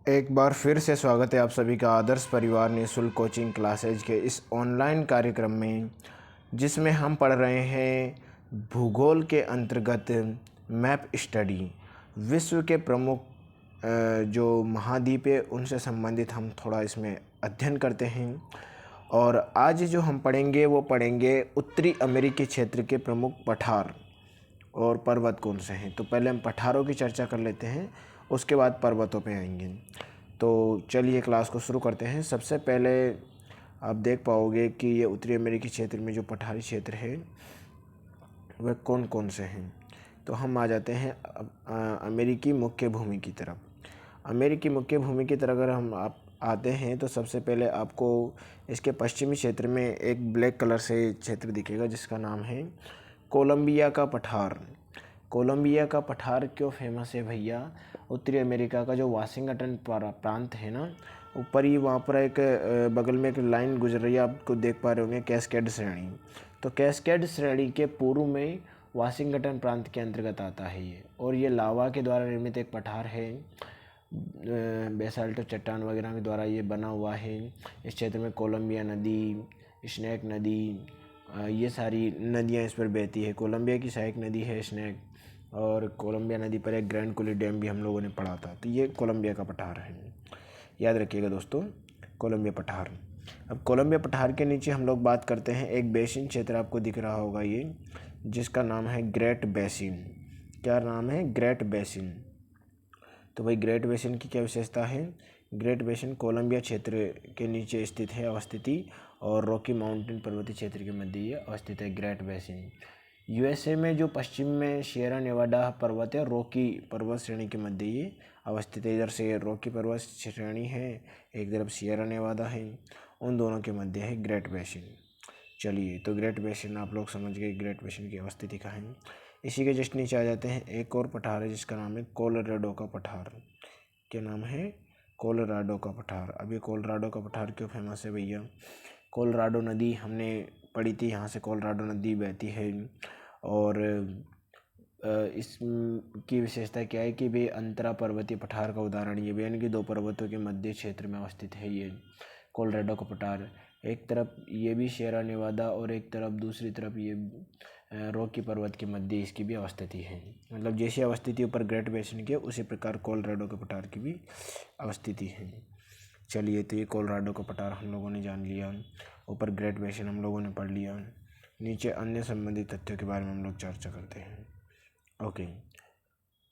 एक बार फिर से स्वागत है आप सभी का आदर्श परिवार निःशुल्क कोचिंग क्लासेज के इस ऑनलाइन कार्यक्रम में, जिसमें हम पढ़ रहे हैं भूगोल के अंतर्गत मैप स्टडी। विश्व के प्रमुख जो महाद्वीप है उनसे संबंधित हम थोड़ा इसमें अध्ययन करते हैं। और आज जो हम पढ़ेंगे वो पढ़ेंगे उत्तरी अमेरिकी क्षेत्र के प्रमुख पठार और पर्वत कौन से हैं। तो पहले हम पठारों की चर्चा कर लेते हैं, उसके बाद पर्वतों पे आएंगे। तो चलिए क्लास को शुरू करते हैं। सबसे पहले आप देख पाओगे कि ये उत्तरी अमेरिकी क्षेत्र में जो पठारी क्षेत्र है वह कौन कौन से हैं। तो हम आ जाते हैं अमेरिकी मुख्य भूमि की तरफ। अमेरिकी मुख्य भूमि की तरफ अगर हम आप आते हैं तो सबसे पहले आपको इसके पश्चिमी क्षेत्र में एक ब्लैक कलर से क्षेत्र दिखेगा जिसका नाम है कोलंबिया का पठार। कोलंबिया का पठार क्यों फेमस है भैया? उत्तरी अमेरिका का जो वाशिंगटन प्रांत है ना, ऊपर ही वहाँ पर एक बगल में एक लाइन गुजर रही है, आपको देख पा रहे होंगे, कैस्केड श्रेणी। तो कैस्केड श्रेणी के पूर्व में वाशिंगटन प्रांत के अंतर्गत आता है ये, और ये लावा के द्वारा निर्मित एक पठार है। बेसाल्ट चट्टान वगैरह के द्वारा ये बना हुआ है। इस क्षेत्र में कोलंबिया नदी, स्नैक नदी, ये सारी नदियाँ इस पर बहती है। कोलंबिया की सहायक नदी है स्नैक, और कोलंबिया नदी पर एक ग्रैंड कुली डैम भी हम लोगों ने पढ़ा था। तो ये कोलंबिया का पठार है, याद रखिएगा दोस्तों, कोलंबिया पठार। अब कोलंबिया पठार के नीचे हम लोग बात करते हैं, एक बेसिन क्षेत्र आपको दिख रहा होगा ये, जिसका नाम है ग्रेट बेसिन। क्या नाम है? Great basin. तो भाई ग्रेट बेसिन की क्या विशेषता है? ग्रेट बेसिन कोलंबिया क्षेत्र के नीचे स्थित है अवस्थिति, और रॉकी माउंटेन पर्वतीय क्षेत्र के मध्य ये अवस्थित है ग्रेट बेसिन। यूएसए में जो पश्चिम में सिएरा नेवाडा पर्वत है, रॉकी पर्वत श्रेणी के मध्य ये अवस्थित है। इधर से रॉकी पर्वत श्रेणी है, एक तरफ सिएरा नेवाडा है, उन दोनों के मध्य है ग्रेट बेसिन। चलिए, तो ग्रेट बेसिन आप लोग समझ गए ग्रेट बेसिन की अवस्थिति कहाँ है। इसी के जस्ट नीचे आ जाते हैं, एक और पठार है जिसका नाम है कोलोराडो का पठार। क्या नाम है? कोलोराडो का पठार। अब ये कोलोराडो का पठार क्यों फेमस है भैया? कोलोराडो नदी हमने पढ़ी थी, यहाँ से कोलोराडो नदी बहती है, और इसकी विशेषता क्या है कि वे अंतरा पर्वतीय पठार का उदाहरण ये भी, यानी कि दो पर्वतों के मध्य क्षेत्र में अवस्थित है ये कोलोराडो का पठार। एक तरफ ये भी सिएरा नेवाडा और एक तरफ दूसरी तरफ ये रॉकी पर्वत के मध्य इसकी भी अवस्थिति है। मतलब जैसी अवस्थिति ऊपर ग्रेट बेसिन के, उसी प्रकार कोलोराडो के पठार की भी अवस्थिति है। चलिए, तो ये कोलोराडो का पठार हम लोगों ने जान लिया, ऊपर ग्रेट बेसिन हम लोगों ने पढ़ लिया। नीचे अन्य संबंधित तथ्यों के बारे में हम लोग चर्चा करते हैं। ओके,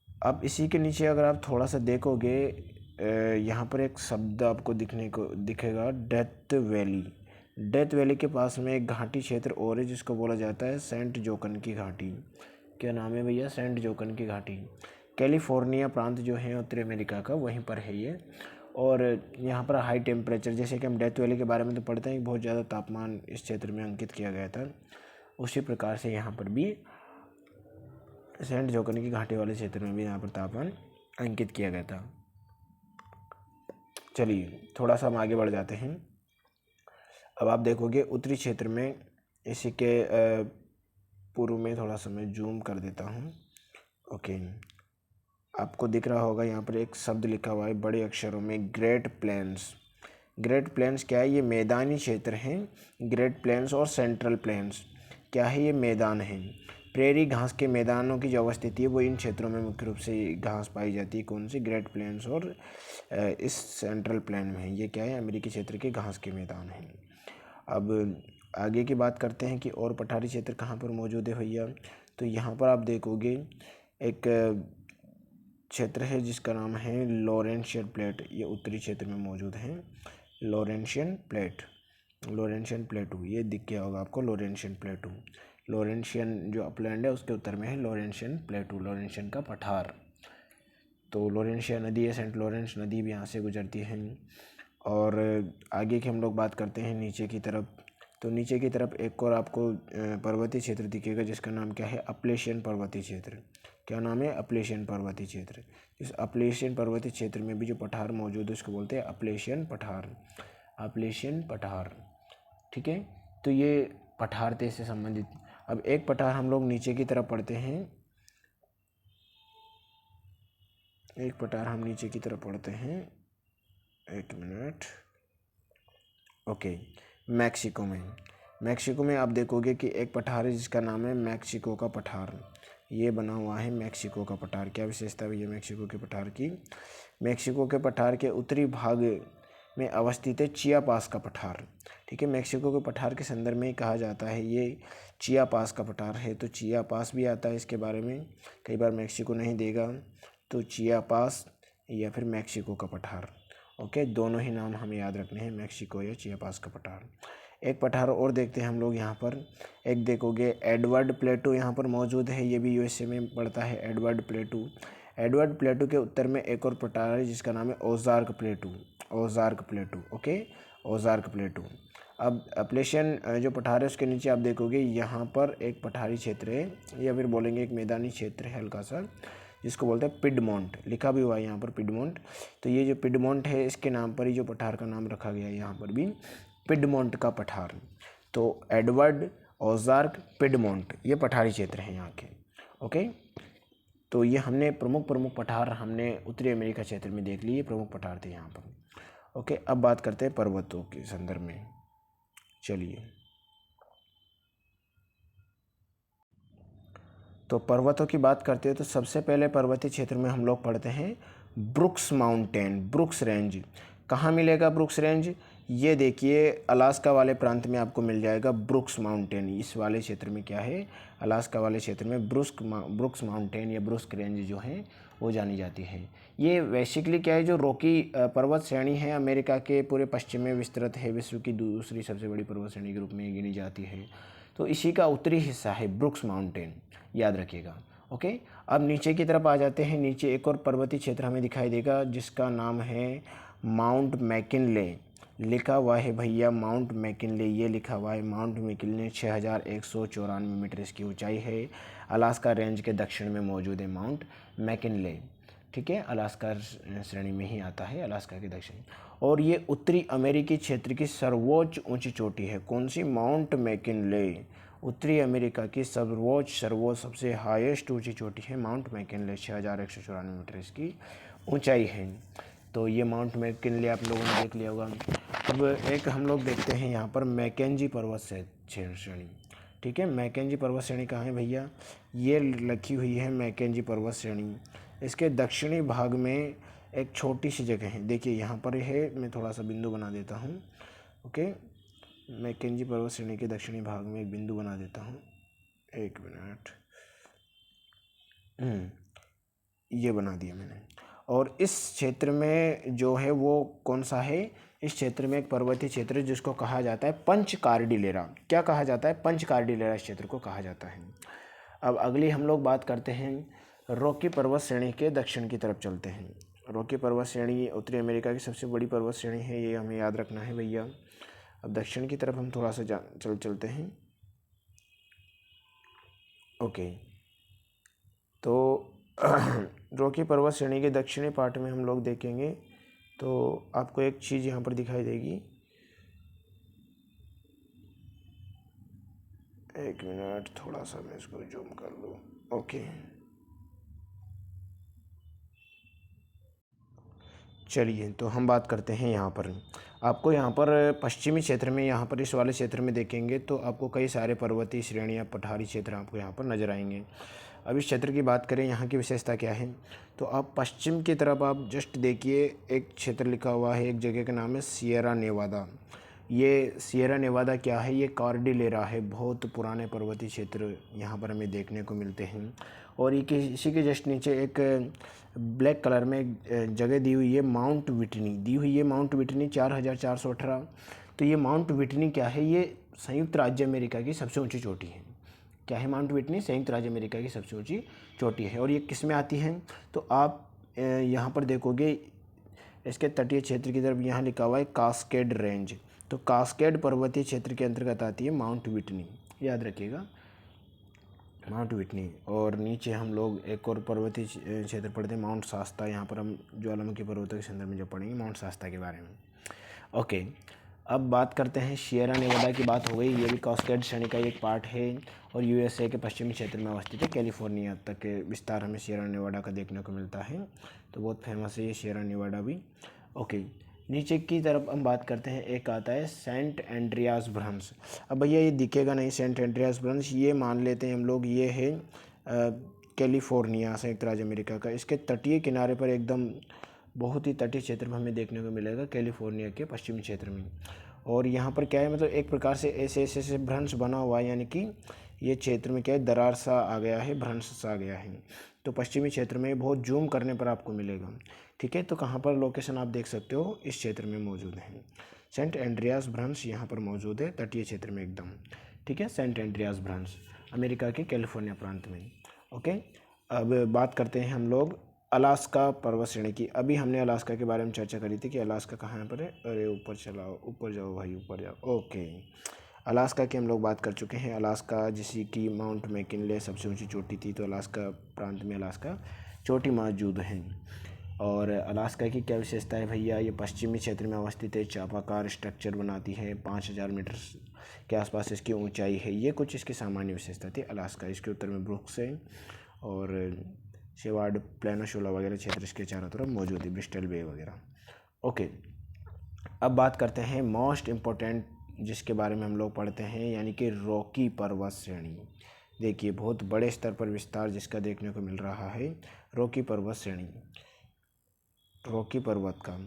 अब इसी के नीचे अगर आप थोड़ा सा देखोगे, यहाँ पर एक शब्द आपको दिखने को दिखेगा, डेथ वैली। डेथ वैली के पास में एक घाटी क्षेत्र और है जिसको बोला जाता है सेंट जोकन की घाटी। क्या नाम है भैया? सेंट जोकन की घाटी। कैलिफोर्निया प्रांत जो है उत्तरी अमेरिका का, वहीं पर है ये। और यहाँ पर हाई टेम्परेचर, जैसे कि हम डेथ वैली के बारे में तो पढ़ते हैं कि बहुत ज़्यादा तापमान इस क्षेत्र में अंकित किया गया था, उसी प्रकार से यहाँ पर भी सेंट जोकन की घाटी वाले क्षेत्र में भी यहाँ पर तापमान अंकित किया गया था। चलिए, थोड़ा सा हम आगे बढ़ जाते हैं। अब आप देखोगे उत्तरी क्षेत्र में, इसी के पूर्व में थोड़ा सा मैं जूम कर देता हूँ। ओके, आपको दिख रहा होगा यहाँ पर एक शब्द लिखा हुआ है बड़े अक्षरों में, ग्रेट प्लेन्स। ग्रेट प्लेन्स क्या है? ये मैदानी क्षेत्र हैं। ग्रेट प्लेन्स और सेंट्रल प्लेन्स क्या है? ये मैदान हैं। प्रेरी घास के मैदानों की जो अवस्थिति है वो इन क्षेत्रों में मुख्य रूप से घास पाई जाती है। कौन सी? ग्रेट प्लेन्स और इस सेंट्रल प्लेन में है। ये क्या है? अमेरिकी क्षेत्र के घास के मैदान हैं। अब आगे की बात करते हैं कि और पठारी क्षेत्र कहाँ पर मौजूद है भैया। तो यहाँ पर आप देखोगे एक क्षेत्र है जिसका नाम है लॉरेंशियन प्लेट। ये उत्तरी क्षेत्र में मौजूद है, लॉरेंशियन प्लेट। लॉरेंशियन प्लेटू, ये दिख गया होगा आपको, लॉरेंशियन प्लेटू। लॉरेंशियन जो अपलैंड है उसके उत्तर में है लॉरेंशियन प्लेटू, लॉरेंशियन का पठार। तो लॉरेंशिया नदी है, सेंट लॉरेंस नदी भी यहाँ से गुजरती है। और आगे की हम लोग बात करते हैं नीचे की तरफ। तो नीचे की तरफ एक और आपको पर्वतीय क्षेत्र दिखेगा जिसका नाम क्या है? अपलेशियन पर्वतीय क्षेत्र। क्या नाम है? अपलेशियन पर्वतीय क्षेत्र। इस अपलेशियन पर्वतीय क्षेत्र में भी जो पठार मौजूद है उसको बोलते हैं अपलेशियन पठार। अपलेशियन पठार, ठीक है। तो ये पठार थे इससे संबंधित। अब एक पठार हम लोग नीचे की तरफ पढ़ते हैं, एक पठार हम नीचे की तरफ पढ़ते हैं, एक मिनट। ओके, मैक्सिको में आप देखोगे कि एक पठार है जिसका नाम है मैक्सिको का पठार। ये बना हुआ है मैक्सिको का पठार। क्या विशेषता है ये मैक्सिको के पठार की? मैक्सिको के पठार के उत्तरी भाग में अवस्थित है चियापास का पठार। ठीक है, मैक्सिको के पठार के संदर्भ में ही कहा जाता है ये चियापास का पठार है। तो चियापास भी आता है इसके बारे में, कई बार मैक्सिको नहीं देगा तो चियापास या फिर मैक्सिको का पठार। ओके, दोनों ही नाम हमें याद रखने हैं, मैक्सिको या चियापास का पठार। एक पठार और देखते हैं हम लोग यहाँ पर। एक देखोगे एडवर्ड प्लेटू यहाँ पर मौजूद है, ये भी यूएसए में पड़ता है एडवर्ड प्लेटू। एडवर्ड प्लेटू के उत्तर में एक और पठार है जिसका नाम है ओजार्क प्लेटू। Okay, Ozark प्लेटू। अब अप्लेशियन जो पठार है उसके नीचे आप देखोगे यहाँ पर एक पठारी क्षेत्र है या फिर बोलेंगे एक मैदानी क्षेत्र है हल्का सा, जिसको बोलते हैं पिडमोंट। लिखा भी हुआ है यहाँ पर पिडमोंट। तो ये जो पिडमोंट है इसके नाम पर ही जो पठार का नाम रखा गया है यहाँ पर भी पिडमोंट का पठार। तो एडवर्ड, ओजार्क, पिडमोंट ये पठारी क्षेत्र हैं यहाँ के। ओके, तो ये हमने प्रमुख पठार हमने उत्तरी अमेरिका क्षेत्र में देख लिए, प्रमुख पठार थे यहाँ पर। ओके, अब बात करते हैं पर्वतों के संदर्भ में। चलिए, तो पर्वतों की बात करते हैं तो सबसे पहले पर्वतीय क्षेत्र में हम लोग पढ़ते हैं ब्रुक्स माउंटेन, ब्रुक्स रेंज। कहाँ मिलेगा ब्रुक्स रेंज? ये देखिए अलास्का वाले प्रांत में आपको मिल जाएगा ब्रुक्स माउंटेन। इस वाले क्षेत्र में क्या है, अलास्का वाले क्षेत्र में ब्रुक्स माउंटेन या ब्रुक्स रेंज जो है वो जानी जाती है। ये बेसिकली क्या है, जो रॉकी पर्वत श्रेणी है अमेरिका के पूरे पश्चिम में विस्तृत है, विश्व की दूसरी सबसे बड़ी पर्वत श्रेणी के रूप में गिनी जाती है। तो इसी का उत्तरी हिस्सा है ब्रुक्स माउंटेन, याद रखिएगा। ओके, अब नीचे की तरफ आ जाते हैं। नीचे एक और पर्वतीय क्षेत्र हमें दिखाई देगा जिसका नाम है माउंट मैकिनले। लिखा हुआ है भैया माउंट मैकिनले, ये लिखा हुआ है माउंट मैकिनले। 6194 मीटर इसकी ऊंचाई है। अलास्का रेंज के दक्षिण में मौजूद है माउंट मैकिनले। ठीक है, अलास्का श्रेणी में ही आता है, अलास्का के दक्षिण। और ये उत्तरी अमेरिकी क्षेत्र की सर्वोच्च ऊंची चोटी है। कौन सी? Mount McKinley. उत्तरी अमेरिका की सर्वोच्च सबसे हाईएस्ट ऊंची चोटी है माउंट मैकिनले। 6194 मीटर इसकी ऊंचाई है। तो ये माउंट मैकिनले आप लोगों ने देख लिया होगा। अब एक हम लोग देखते हैं यहाँ पर मैकेंजी पर्वत श्रेणी। ठीक है, मैकेंजी पर्वत श्रेणी कहाँ है भैया? ये लिखी हुई है मैकेंजी पर्वत श्रेणी। इसके दक्षिणी भाग में एक छोटी सी जगह है, देखिए यहाँ पर है, मैं थोड़ा सा बिंदु बना देता हूँ। ओके, मैकेंजी पर्वत श्रेणी के दक्षिणी भाग में एक बिंदु बना देता हूँ, एक मिनट। ये बना दिया मैंने। और इस क्षेत्र में जो है वो कौन सा है? इस क्षेत्र में एक पर्वतीय क्षेत्र है जिसको कहा जाता है पंच कार्डिलेरा। क्या कहा जाता है? पंच कार्डिलेरा इस क्षेत्र को कहा जाता है। अब अगली हम लोग बात करते हैं रॉकी पर्वत श्रेणी के दक्षिण की तरफ चलते हैं। रॉकी पर्वत श्रेणी उत्तरी अमेरिका की सबसे बड़ी पर्वत श्रेणी है, ये हमें याद रखना है भैया। अब दक्षिण की तरफ हम थोड़ा सा चलते हैं। ओके, तो रॉकी पर्वत श्रेणी के दक्षिणी पार्ट में हम लोग देखेंगे तो आपको एक चीज़ यहाँ पर दिखाई देगी, एक मिनट, थोड़ा सा मैं इसको जूम कर लूँ। ओके, चलिए तो हम बात करते हैं यहाँ पर। आपको यहाँ पर पश्चिमी क्षेत्र में, यहाँ पर इस वाले क्षेत्र में देखेंगे तो आपको कई सारे पर्वतीय श्रेणियाँ, पठारी क्षेत्र आपको यहाँ पर नज़र आएंगे। अब इस क्षेत्र की बात करें, यहाँ की विशेषता क्या है, तो आप पश्चिम की तरफ आप जस्ट देखिए एक क्षेत्र लिखा हुआ है, एक जगह का नाम है सियरा नेवादा। ये सियरा नेवादा क्या है? ये कार्डिलेरा है, बहुत पुराने पर्वतीय क्षेत्र यहाँ पर हमें देखने को मिलते हैं। और ये इसी के जस्ट नीचे एक ब्लैक कलर में एक जगह दी हुई है, माउंट विटनी दी हुई है, माउंट विटनी 4418। तो ये माउंट विटनी क्या है? ये संयुक्त राज्य अमेरिका की सबसे ऊंची चोटी है। क्या है माउंट विटनी? संयुक्त राज्य अमेरिका की सबसे ऊंची चोटी है। और ये किस में आती है? तो आप यहाँ पर देखोगे इसके तटीय क्षेत्र की तरफ यहाँ लिखा हुआ है कास्केड रेंज। तो कास्केड पर्वतीय क्षेत्र के अंतर्गत आती है माउंट विटनी, याद रखिएगा माउंट विटनी। और नीचे हम लोग एक और पर्वतीय क्षेत्र पढ़ते हैं माउंट शास्ता। यहाँ पर हम ज्वालामुखी पर्वतों के संदर्भ में जो पढ़ेंगे माउंट शास्ता के बारे में। ओके, अब बात करते हैं सियरा नेवादा की। बात हो गई, ये भी कास्केड श्रेणी का एक पार्ट है और यूएसए के पश्चिमी क्षेत्र में अवस्थित है। कैलिफोर्निया तक के विस्तार हमें सियरा नेवादा का देखने को मिलता है, तो बहुत फेमस है ये सियरा नेवादा भी। ओके, नीचे की तरफ हम बात करते हैं, एक आता है सेंट एंड्रियास ब्रंश। अब भैया ये दिखेगा नहीं सेंट एंड्रियास ब्रंश, ये मान लेते हैं हम लोग ये है कैलिफोर्निया, संयुक्त राज्य अमेरिका का। इसके तटीय किनारे पर एकदम बहुत ही तटीय क्षेत्र में हमें देखने को मिलेगा, कैलिफोर्निया के पश्चिमी क्षेत्र में। और यहाँ पर क्या है, मतलब एक प्रकार से ऐसे ऐसे ऐसे भ्रंश बना हुआ है, यानी कि ये क्षेत्र में क्या है, दरार सा आ गया है, भ्रंश सा आ गया है। तो पश्चिमी क्षेत्र में बहुत जूम करने पर आपको मिलेगा। ठीक है, तो कहाँ पर लोकेशन आप देख सकते हो, इस क्षेत्र में मौजूद है। सेंट एंड्रियास भ्रंश यहाँ पर मौजूद है, तटीय क्षेत्र में एकदम। ठीक है, सेंट एंड्रियास भ्रंश अमेरिका के कैलिफोर्निया प्रांत में। ओके, अब बात करते हैं हम लोग अलास्का पर्वत श्रेणी की। अभी हमने अलास्का के बारे में चर्चा करी थी कि अलास्का कहाँ पर है। अरे ऊपर चलाओ, ऊपर जाओ भाई, ऊपर जाओ। ओके, अलास्का की हम लोग बात कर चुके हैं। अलास्का जिसकी कि माउंट मैकिनले सबसे ऊंची चोटी थी, तो अलास्का प्रांत में अलास्का चोटी मौजूद है। और अलास्का की क्या विशेषता है भैया, ये पश्चिमी क्षेत्र में अवस्थित है, चापाकार स्ट्रक्चर बनाती है, 5000 मीटर के आसपास इसकी ऊंचाई है। ये कुछ इसकी सामान्य विशेषता थी अलास्का। इसके उत्तर में ब्रुक्स है और शेवार्ड प्लेनोसोला वगैरह क्षेत्र इसके चारों तरफ मौजूद है, ब्रिस्टल बे वगैरह। ओके, अब बात करते हैं मोस्ट इम्पोर्टेंट जिसके बारे में हम लोग पढ़ते हैं, यानी कि रॉकी पर्वत श्रेणी। देखिए बहुत बड़े स्तर पर विस्तार जिसका देखने को मिल रहा है, रॉकी पर्वत श्रेणी। रॉकी पर्वत का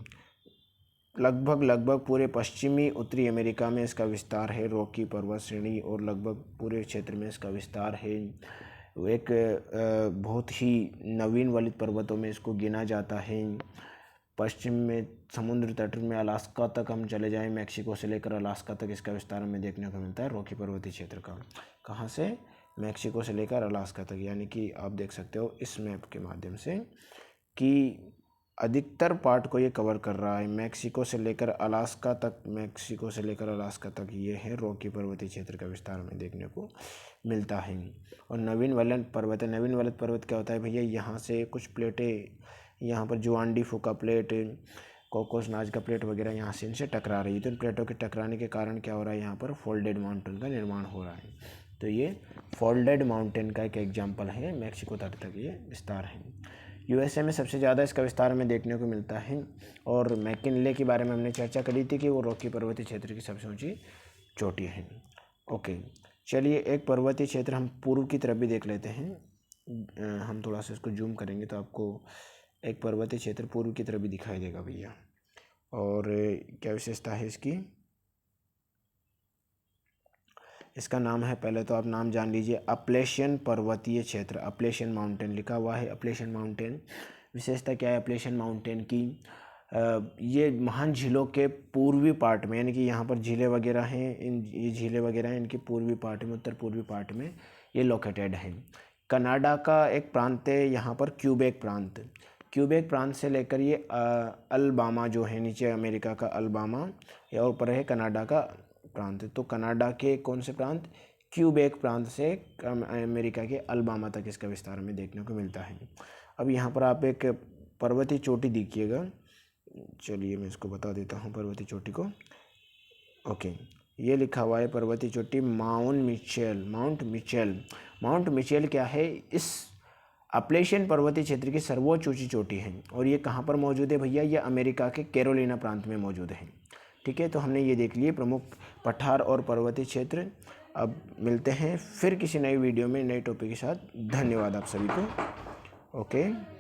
लगभग पूरे पश्चिमी उत्तरी अमेरिका में इसका विस्तार है, रॉकी पर्वत श्रेणी, और लगभग पूरे क्षेत्र में इसका विस्तार है। एक बहुत ही नवीन वलित पर्वतों में इसको गिना जाता है। पश्चिम में समुद्र तट में अलास्का तक हम चले जाएं, मैक्सिको से लेकर अलास्का तक इसका विस्तार हमें देखने को मिलता है रॉकी पर्वतीय क्षेत्र का। कहाँ से, मैक्सिको से लेकर अलास्का तक, यानी कि आप देख सकते हो इस मैप के माध्यम से कि अधिकतर पार्ट को ये कवर कर रहा है, मैक्सिको से लेकर अलास्का तक। मैक्सिको से लेकर अलास्का तक ये है रॉकी पर्वतीय क्षेत्र का विस्तार हमें देखने को मिलता है। और नवीन वलय पर्वत है। नवीन वलय पर्वत क्या होता है भैया, यहाँ से कुछ प्लेटें, यहाँ पर जुआन डी फूका प्लेट, कोकोस नाजका प्लेट वगैरह यहाँ से इनसे टकरा रही है। तो इन प्लेटों के टकराने के कारण क्या हो रहा है, यहाँ पर फोल्डेड माउंटेन का निर्माण हो रहा है। तो ये फोल्डेड माउंटेन का एक एग्जाम्पल है, मैक्सिको तट तक ये विस्तार है। यूएसए में सबसे ज़्यादा इसका विस्तार हमें देखने को मिलता है। और मैकिनले के बारे में हमने चर्चा करी थी कि वो रॉकी पर्वतीय क्षेत्र की सबसे ऊंची चोटी है। ओके, चलिए एक पर्वतीय क्षेत्र हम पूर्व की तरफ भी देख लेते हैं। हम थोड़ा सा इसको जूम करेंगे तो आपको एक पर्वतीय क्षेत्र पूर्व की तरफ भी दिखाई देगा भैया। और क्या विशेषता है इसकी, इसका नाम है, पहले तो आप नाम जान लीजिए, अपलेशियन पर्वतीय क्षेत्र। अपलेशियन माउंटेन लिखा हुआ है, अपलेशियन माउंटेन। विशेषता क्या है अपलेशियन माउंटेन की, ये महान झीलों के पूर्वी पार्ट में, यानी कि यहाँ पर झीलें वगैरह हैं, ये झीलें वगैरह हैं, इनके पूर्वी पार्ट में, उत्तर पूर्वी पार्ट में ये लोकेटेड है। कनाडा का एक प्रांत है यहाँ पर, क्यूबेक प्रांत। क्यूबेक प्रांत से लेकर ये अलबामा जो है, नीचे अमेरिका का अलबामा, या ऊपर है कनाडा का प्रांत। तो कनाडा के कौन से प्रांत, क्यूबेक प्रांत से अमेरिका के अलबामा तक इसका विस्तार हमें देखने को मिलता है। अब यहाँ पर आप एक पर्वतीय चोटी देखिएगा, चलिए मैं इसको बता देता हूँ पर्वतीय चोटी को। ओके, ये लिखा हुआ है पर्वतीय चोटी माउंट मिचेल। माउंट मिचेल क्या है, इस अपलेशियन पर्वतीय क्षेत्र की सर्वोच्च ऊंची चोटी है। और ये कहाँ पर मौजूद है भैया, ये अमेरिका के कैरोलिना प्रांत में मौजूद है। ठीक है, तो हमने ये देख लिए प्रमुख पठार और पर्वतीय क्षेत्र। अब मिलते हैं फिर किसी नई वीडियो में नए टॉपिक के साथ। धन्यवाद आप सभी को। ओके।